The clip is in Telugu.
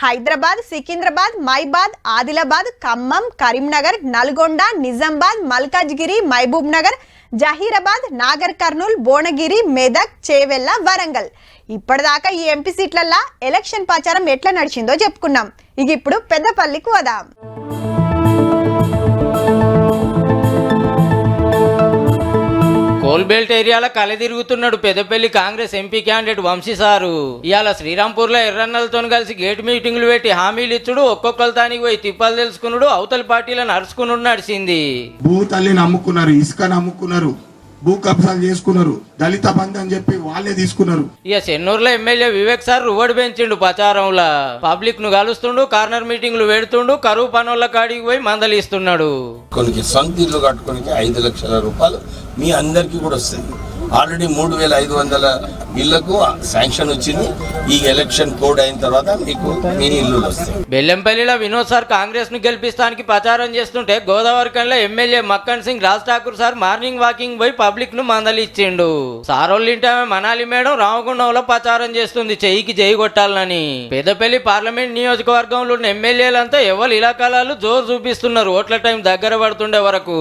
హైదరాబాద్, సికింద్రాబాద్, మైబాద్, ఆదిలాబాద్, ఖమ్మం, కరీంనగర్, నల్గొండ, నిజామాబాద్, మల్కాజ్గిరి, మహబూబ్ నగర్, జహీరాబాద్, నాగర్ కర్నూల్, భువనగిరి, మెదక్, చేవెళ్ల, వరంగల్. ఇప్పటిదాకా ఈ ఎంపీ సీట్లల్లా ఎలక్షన్ ప్రచారం ఎట్లా నడిచిందో చెప్పుకున్నాం. ఇక ఇప్పుడు పెద్దపల్లికి వదాం. కోల్బెల్ట్ ఏరియాలో కలదిరుగుతున్నాడు Peddapalli Congress MP candidate Vamshi sir. ఇవాళ శ్రీరాంపూర్లో ఎర్రన్నలతో కలిసి గేట్ మీటింగ్లు పెట్టి హామీలు ఇచ్చుడు, ఒక్కొక్కరు దానికి పోయి తిప్పాలు తెలుసుకున్నాడు, అవతలి పార్టీలను అరుచుకున్నాడు నడిచింది. భూ తల్లిని అమ్ముకున్నారు, ఇసుకను అమ్ముకున్నారు, భూ కబ్జాలు చేసుకున్నారు, దళిత బంధు అని చెప్పి వాళ్ళే తీసుకున్నారు. ఇక చెన్నూరులో ఎమ్మెల్యే వివేక్ సార్ రువ్వడి పెంచిండు ప్రచారంలో. పబ్లిక్ ను కలుస్తుండు, కార్నర్ మీటింగ్లు పెడుతుండు, కరువు పనుల కాడికి పోయి మందలిస్తున్నాడు. కొన్ని సొంత ఇల్లు కట్టుకోనికి 5 లక్షల రూపాయలు మీ అందరికీ కూడా వస్తుంది. ఆల్రెడీ 3500 ఇళ్లకు శాంక్షన్ వచ్చింది. ఈ ఎలక్షన్ కోడ్ అయిన తర్వాత మీకు మినీ ఇల్లు వస్తాయి. బెల్లంపల్లిలో వినోద్ సార్ కాంగ్రెస్ ను గెలిపిస్తానికి ప్రచారం చేస్తుంటే గోదావరికంలో MLA Makkan Singh Raj Thakur sir morning walking పోయి పబ్లిక్ ను మందలిచ్చిండు. సారోళ్ళింటే మనాలి మేడం రామగుండంలో ప్రచారం చేస్తుంది చెయ్యికి చెయ్యి కొట్టాలని. పెద్దపల్లి పార్లమెంట్ నియోజకవర్గంలో ఉన్న ఎమ్మెల్యేలంతా ఎవరు ఇలాకాలాలు జోరు చూపిస్తున్నారు ఓట్ల టైం దగ్గర పడుతుండే వరకు.